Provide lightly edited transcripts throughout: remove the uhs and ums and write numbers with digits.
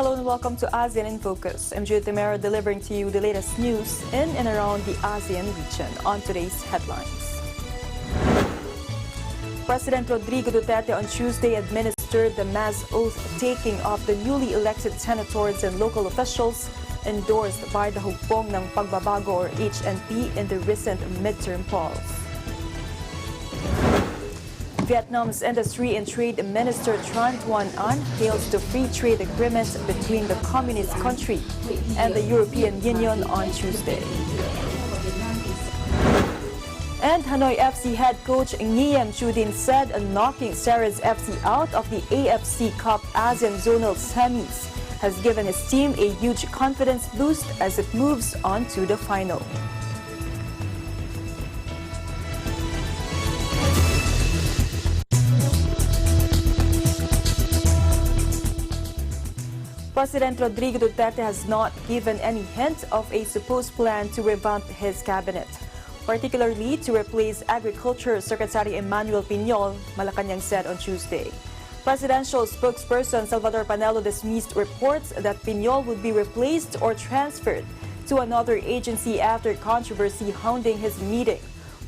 Hello and welcome to ASEAN in Focus. I'm Judith Temero delivering to you the latest news in and around the ASEAN region on today's headlines. President Rodrigo Duterte on Tuesday administered the mass oath-taking of the newly elected senators and local officials endorsed by the Hugpong ng Pagbabago or HNP in the recent midterm polls. Vietnam's Industry and Trade Minister Tran Tuan An hails the free trade agreement between the communist country and the European Union on Tuesday. And Hanoi FC head coach Nguyen Chu Dinh said knocking Sarah's FC out of the AFC Cup ASEAN Zonal Semis has given his team a huge confidence boost as it moves on to the final. President Rodrigo Duterte has not given any hint of a supposed plan to revamp his cabinet, particularly to replace Agriculture Secretary Emmanuel Piñol, Malacanang said on Tuesday. Presidential spokesperson Salvador Panelo dismissed reports that Piñol would be replaced or transferred to another agency after controversy hounding his meeting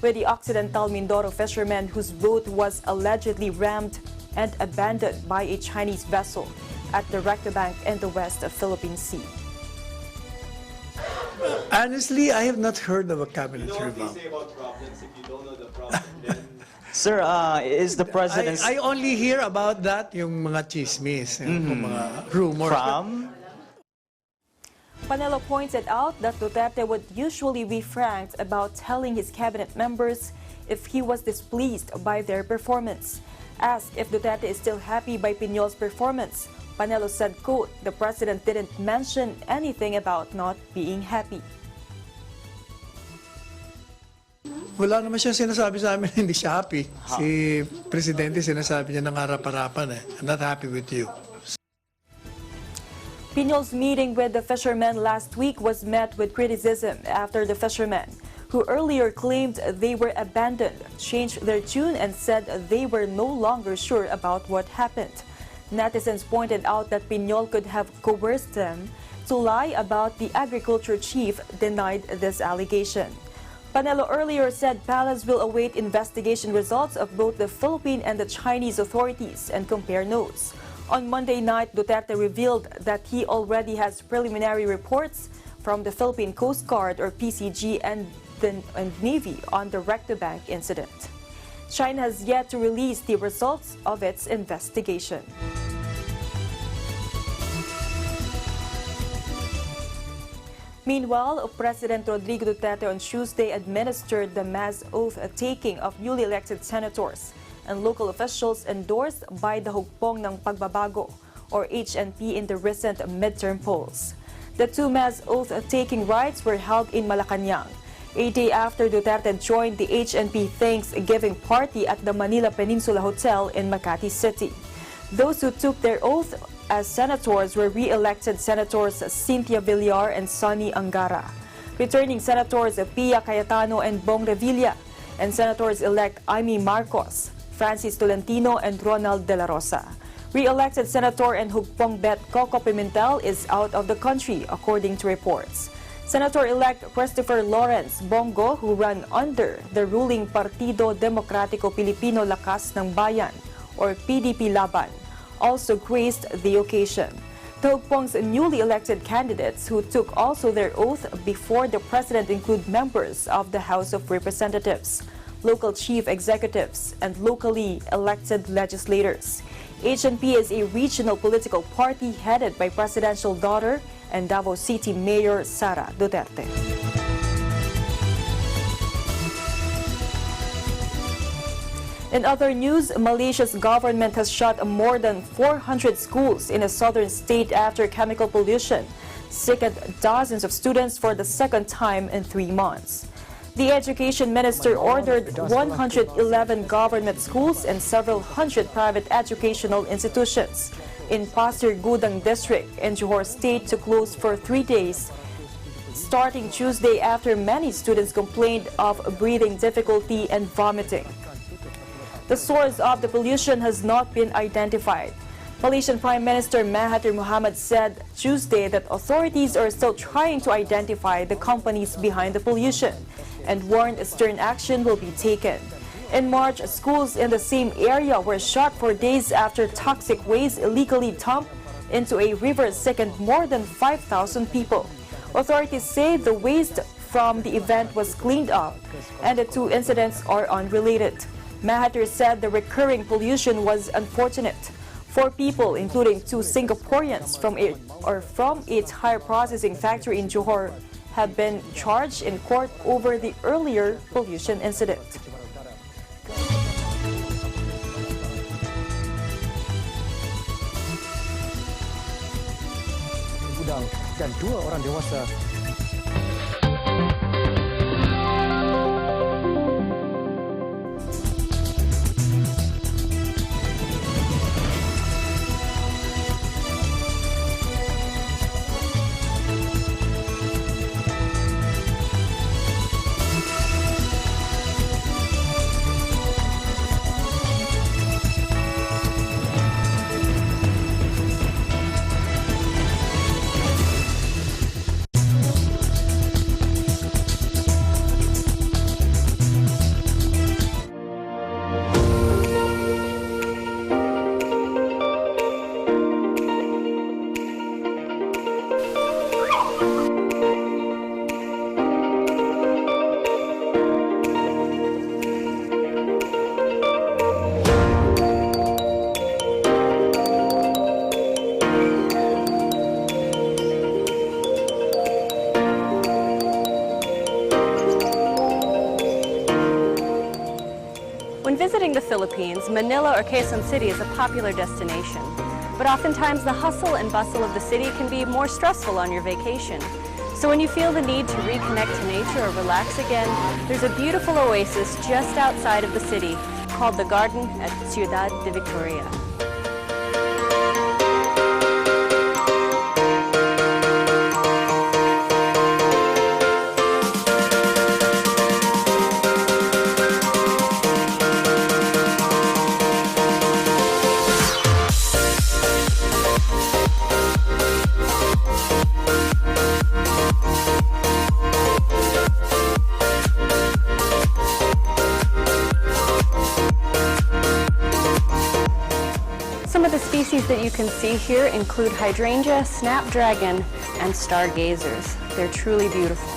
with the Occidental Mindoro fishermen whose boat was allegedly rammed and abandoned by a Chinese vessel at the Recto Bank in the West Philippine Sea. Honestly, I have not heard of a cabinet revamp. Say about problems if you don't know the problem, then... Sir, is the president's... I only hear about that, yung mga chismis, yung mga rumors. From? Panelo pointed out that Duterte would usually be frank about telling his cabinet members if he was displeased by their performance. Asked if Duterte is still happy by Piñol's performance, Panelo said, quote, the president didn't mention anything about not being happy. Wala naman siya sinasabi sa amin hindi siya happy. Si Presidente sinasabi niya ng harap-harapan I'm not happy with you. Piñol's meeting with the fishermen last week was met with criticism after the fishermen, who earlier claimed they were abandoned, changed their tune and said they were no longer sure about what happened. Netizens pointed out that Piñol could have coerced them to lie about the agriculture chief denied this allegation. Panelo earlier said Palace will await investigation results of both the Philippine and the Chinese authorities and compare notes. On Monday night, Duterte revealed that he already has preliminary reports from the Philippine Coast Guard or PCG and the Navy on the Recto Bank incident. China has yet to release the results of its investigation. Meanwhile, President Rodrigo Duterte on Tuesday administered the mass oath-taking of newly elected senators and local officials endorsed by the Hugpong ng Pagbabago or HNP in the recent midterm polls. The two mass oath-taking rites were held in Malacanang, a day after Duterte joined the HNP Thanksgiving party at the Manila Peninsula Hotel in Makati City. Those who took their oath as senators were re-elected Senators Cynthia Villar and Sonny Angara, returning Senators Pia Cayetano and Bong Revilla, and Senators-elect Amy Marcos, Francis Tolentino, and Ronald De La Rosa. Re-elected Senator and Hugpong Bet Coco Pimentel is out of the country, according to reports. Senator-elect Christopher Lawrence Bongo, who ran under the ruling Partido Demokratiko Pilipino Lakas ng Bayan, or PDP Laban, also graced the occasion. The Hugpong's newly elected candidates who took also their oath before the president include members of the House of Representatives, local chief executives, and locally elected legislators. HNP is a regional political party headed by presidential daughter and Davao City Mayor Sara Duterte. In other news, Malaysia's government has shut more than 400 schools in a southern state after chemical pollution sickened dozens of students for the second time in 3 months. The education minister ordered 111 government schools and several hundred private educational institutions in Pasir Gudang district in Johor State to close for 3 days, starting Tuesday after many students complained of breathing difficulty and vomiting. The source of the pollution has not been identified. Malaysian Prime Minister Mahathir Mohamad said Tuesday that authorities are still trying to identify the companies behind the pollution and warned stern action will be taken. In March, schools in the same area were shut for days after toxic waste illegally dumped into a river sickened more than 5,000 people. Authorities say the waste from the event was cleaned up and the two incidents are unrelated. Mahathir said the recurring pollution was unfortunate. 4 people, including 2 Singaporeans from a tire processing factory in Johor, have been charged in court over the earlier pollution incident. Gudang dan 2 orang dewasa. When visiting the Philippines, Manila or Quezon City is a popular destination. But oftentimes the hustle and bustle of the city can be more stressful on your vacation. So when you feel the need to reconnect to nature or relax again, there's a beautiful oasis just outside of the city called the Garden at Ciudad de Victoria. Some of the species that you can see here include hydrangea, snapdragon, and stargazers. They're truly beautiful.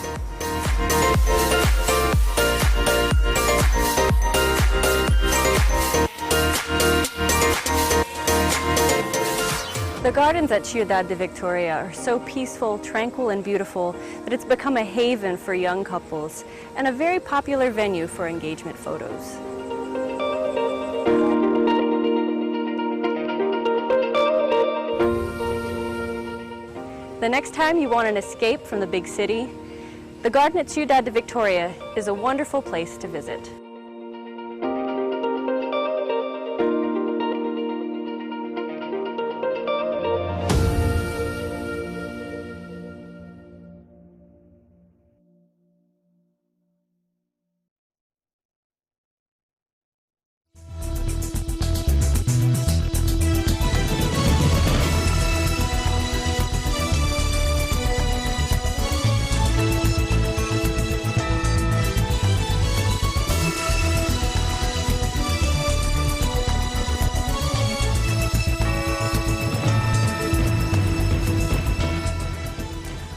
The gardens at Ciudad de Victoria are so peaceful, tranquil, and beautiful that it's become a haven for young couples and a very popular venue for engagement photos. The next time you want an escape from the big city, the garden at Ciudad de Victoria is a wonderful place to visit.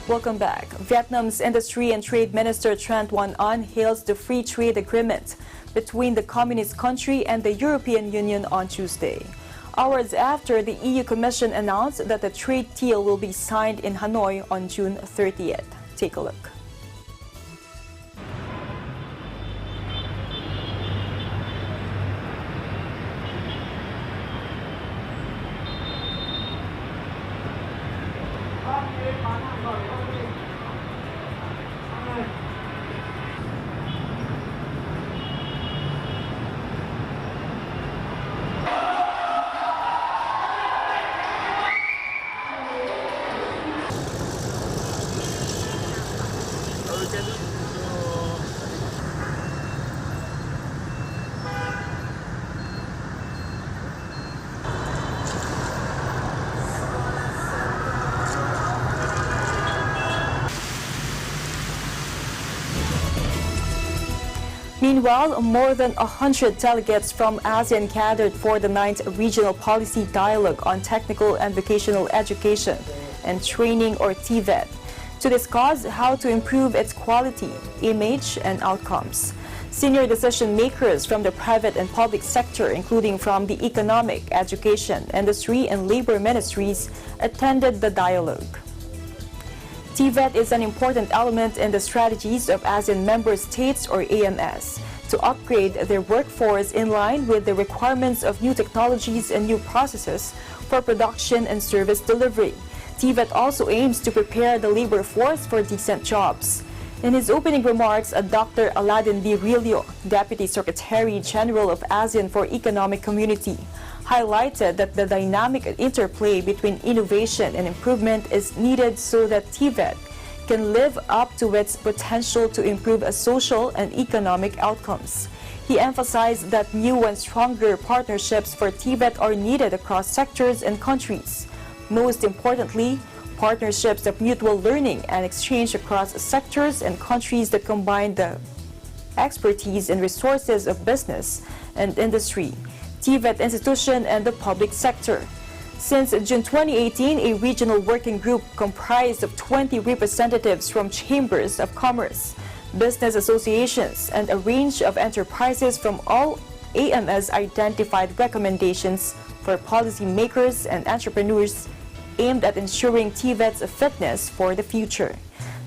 Welcome back. Vietnam's Industry and Trade Minister Tran Tuan An hails the free trade agreement between the communist country and the European Union on Tuesday. Hours after the EU Commission announced that the trade deal will be signed in Hanoi on June 30th. Take a look. Meanwhile, more than 100 delegates from ASEAN gathered for the 9th Regional Policy Dialogue on Technical and Vocational Education and Training, or TVET, to discuss how to improve its quality, image, and outcomes. Senior decision makers from the private and public sector, including from the economic, education, industry, and labor ministries, attended the dialogue. TVET is an important element in the strategies of ASEAN member states, or AMS, to upgrade their workforce in line with the requirements of new technologies and new processes for production and service delivery. TVET also aims to prepare the labor force for decent jobs. In his opening remarks, Dr. Aladdin B. Rillo, Deputy Secretary General of ASEAN for Economic Community, highlighted that the dynamic interplay between innovation and improvement is needed so that TVET can live up to its potential to improve social and economic outcomes. He emphasized that new and stronger partnerships for TVET are needed across sectors and countries. Most importantly, partnerships of mutual learning and exchange across sectors and countries that combine the expertise and resources of business and industry, TVET institution, and the public sector. Since June 2018, a regional working group comprised of 20 representatives from chambers of commerce, business associations, and a range of enterprises from all AMS identified recommendations for policymakers and entrepreneurs aimed at ensuring TVET's fitness for the future.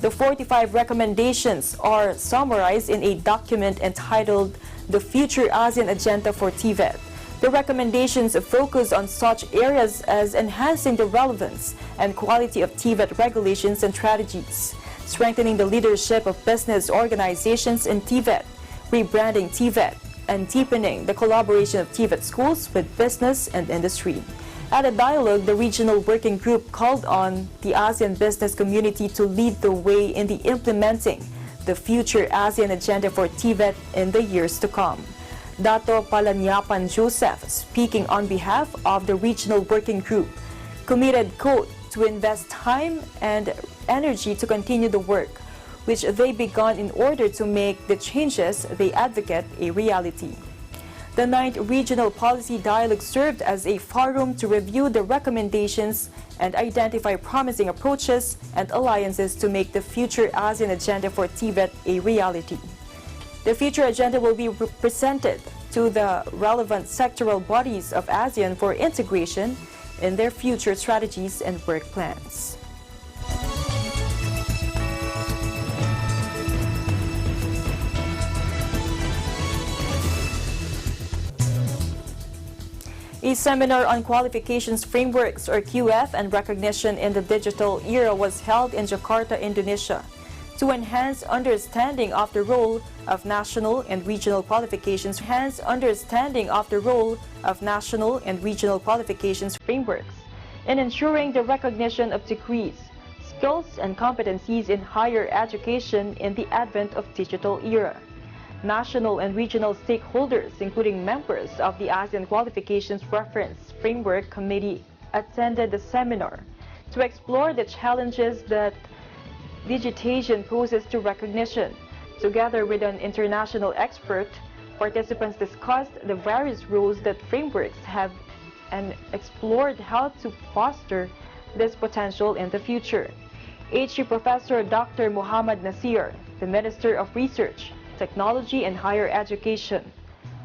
The 45 recommendations are summarized in a document entitled The Future ASEAN Agenda for TVET. The recommendations focus on such areas as enhancing the relevance and quality of TVET regulations and strategies, strengthening the leadership of business organizations in TVET, rebranding TVET, and deepening the collaboration of TVET schools with business and industry. At a dialogue, the regional working group called on the ASEAN business community to lead the way in the implementing the future ASEAN agenda for TVET in the years to come. Dato Palanyapan Joseph, speaking on behalf of the regional working group, committed, quote, to invest time and energy to continue the work, which they began in order to make the changes they advocate a reality. The 9th Regional Policy Dialogue served as a forum to review the recommendations and identify promising approaches and alliances to make the future ASEAN agenda for TVET a reality. The future agenda will be presented to the relevant sectoral bodies of ASEAN for integration in their future strategies and work plans. A seminar on qualifications frameworks, or QF, and recognition in the digital era was held in Jakarta, Indonesia, to enhance understanding of the role of national and regional qualifications, frameworks in ensuring the recognition of degrees, skills, and competencies in higher education in the advent of digital era. National and regional stakeholders, including members of the ASEAN Qualifications Reference Framework Committee, attended the seminar to explore the challenges that digitization poses to recognition. Together with an international expert, participants discussed the various roles that frameworks have and explored how to foster this potential in the future. HE Professor Dr. Muhammad Nasir, the Minister of Research, Technology and Higher Education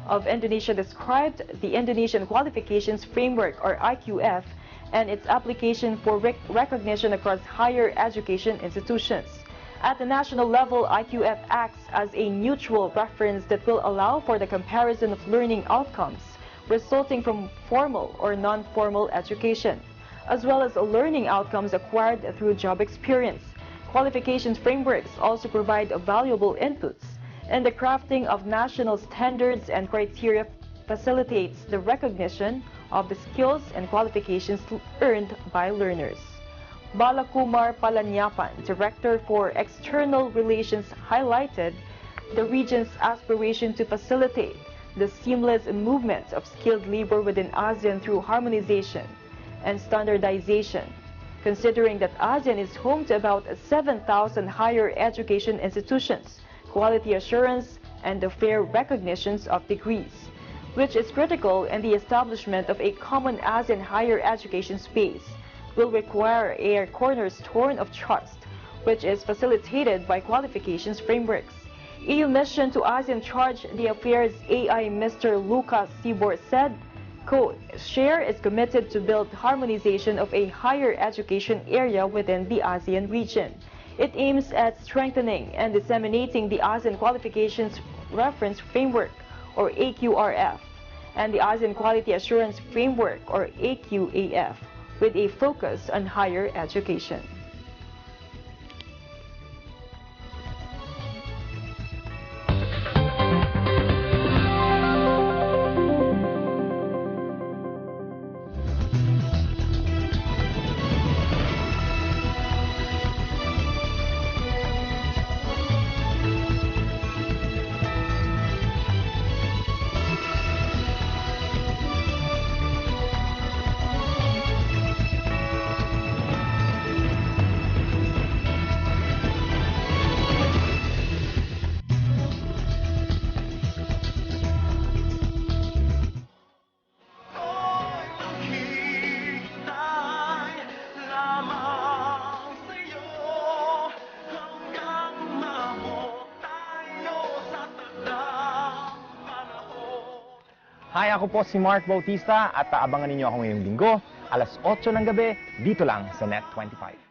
of Indonesia, described the Indonesian Qualifications Framework, or IQF, and its application for recognition across higher education institutions. At the national level, IQF acts as a neutral reference that will allow for the comparison of learning outcomes resulting from formal or non-formal education, as well as learning outcomes acquired through job experience. Qualifications frameworks also provide valuable inputs, and the crafting of national standards and criteria facilitates the recognition of the skills and qualifications earned by learners. Balakumar Palanyapan, Director for External Relations, highlighted the region's aspiration to facilitate the seamless movement of skilled labor within ASEAN through harmonization and standardization, considering that ASEAN is home to about 7,000 higher education institutions. Quality assurance and the fair recognitions of degrees, which is critical in the establishment of a common ASEAN higher education space, will require a cornerstone of trust, which is facilitated by qualifications frameworks. EU mission to ASEAN Charge d'Affaires AI Mr. Lucas Sibor said, quote, SHARE is committed to build harmonization of a higher education area within the ASEAN region. It aims at strengthening and disseminating the ASEAN Qualifications Reference Framework, or AQRF, and the ASEAN Quality Assurance Framework, or AQAF, with a focus on higher education. Hi, ako po si Mark Bautista at aabangan ninyo ako ngayong linggo, alas 8 ng gabi, dito lang sa Net 25.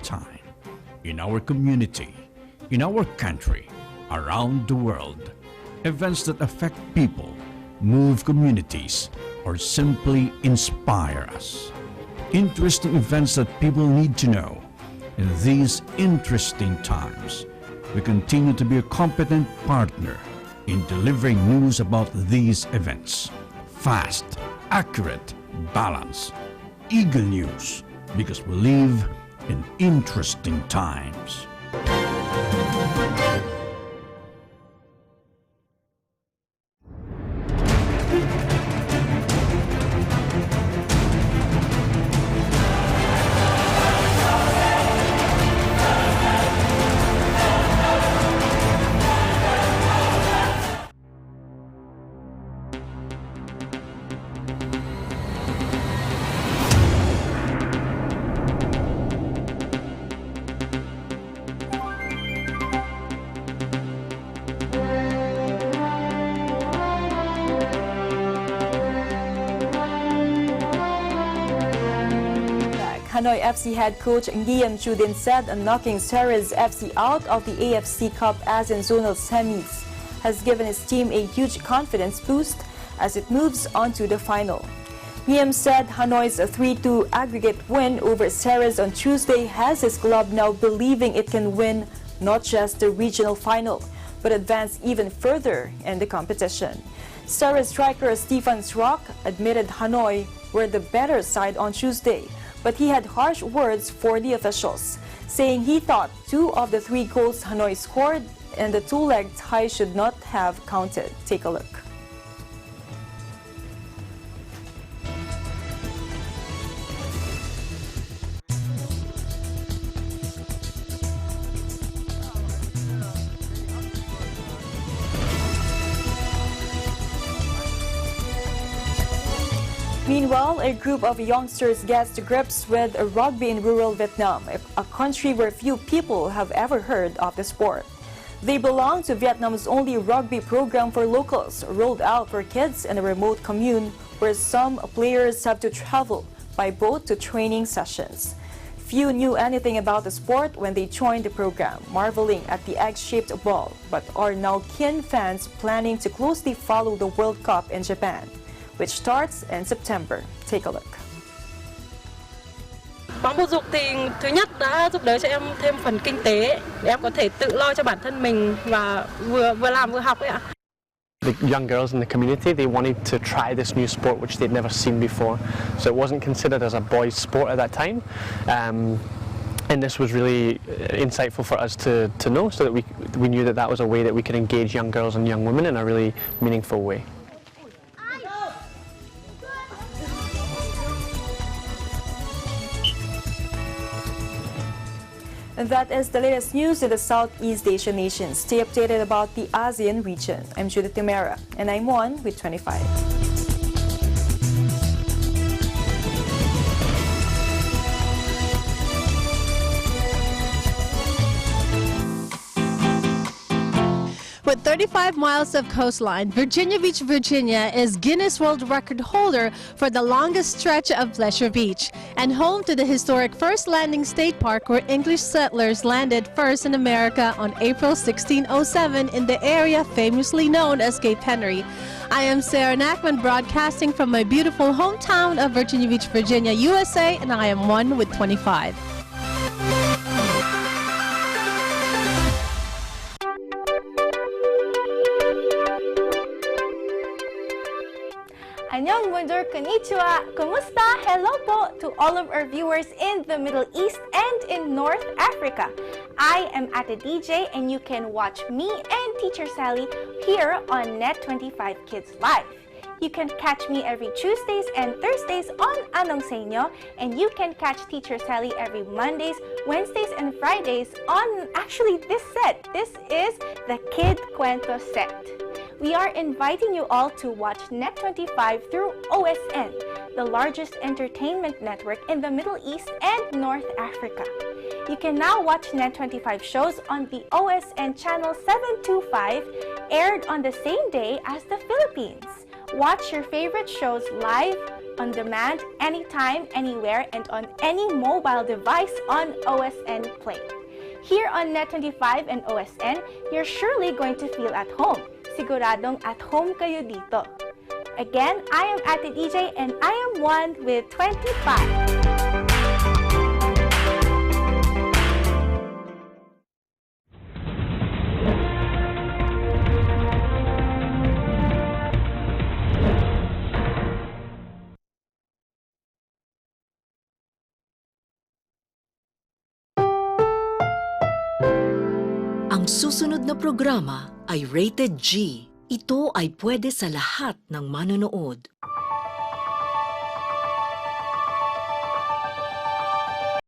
Time in our community, in our country, around the world. Events that affect people, move communities, or simply inspire us. Interesting events that people need to know. In these interesting times, we continue to be a competent partner in delivering news about these events. Fast, accurate, balanced, eagle news, because we live in interesting times. Hanoi FC head coach Guillaume Chudin said knocking Seres FC out of the AFC Cup ASEAN Zonal Semis has given his team a huge confidence boost as it moves on to the final. Guillaume said Hanoi's 3-2 aggregate win over Seres on Tuesday has his club now believing it can win not just the regional final, but advance even further in the competition. Seres striker Stefan Srock admitted Hanoi were the better side on Tuesday, but he had harsh words for the officials, saying he thought 2 of the 3 goals Hanoi scored and the 2-leg tie should not have counted. Take a look. Meanwhile, a group of youngsters gets to grips with rugby in rural Vietnam, a country where few people have ever heard of the sport. They belong to Vietnam's only rugby program for locals, rolled out for kids in a remote commune where some players have to travel by boat to training sessions. Few knew anything about the sport when they joined the program, marveling at the egg-shaped ball, but are now keen fans planning to closely follow the World Cup in Japan, which starts in September. Take a look. Bóng bầu dục thì thứ nhất đã giúp đỡ cho em thêm phần kinh tế để em có thể tự lo cho bản thân mình và vừa làm vừa học ấy ạ. The young girls in the community, they wanted to try this new sport which they'd never seen before. So it wasn't considered as a boys' sport at that time. And this was really insightful for us to know, so that we knew that that was a way that we could engage young girls and young women in a really meaningful way. And that is the latest news in the Southeast Asian nations. Stay updated about the ASEAN region. I'm Judith Timera, and I'm on with 25. With 35 miles of coastline, Virginia Beach, Virginia is Guinness World Record holder for the longest stretch of Pleasure Beach and home to the historic First Landing State Park, where English settlers landed first in America on April 1607 in the area famously known as Cape Henry. I am Sarah Nackman, broadcasting from my beautiful hometown of Virginia Beach, Virginia, USA, and I am one with 25. Annyeong, bonjour, konnichiwa, kumusta, hello po to all of our viewers in the Middle East and in North Africa. I am Ate DJ and you can watch me and Teacher Sally here on Net25 Kids Live. You can catch me every Tuesdays and Thursdays on Anong Sa Inyo, and you can catch Teacher Sally every Mondays, Wednesdays, and Fridays on actually this set. This is the Kid Cuento set. We are inviting you all to watch Net25 through OSN, the largest entertainment network in the Middle East and North Africa. You can now watch Net25 shows on the OSN channel 725, aired on the same day as the Philippines. Watch your favorite shows live, on demand, anytime, anywhere, and on any mobile device on OSN Play. Here on Net25 and OSN, you're surely going to feel at home. Siguradong at home kayo dito. Again, I am Ate DJ and I am one with 25. Ang susunod na programa ay rated G. Ito ay pwede sa lahat ng manonood.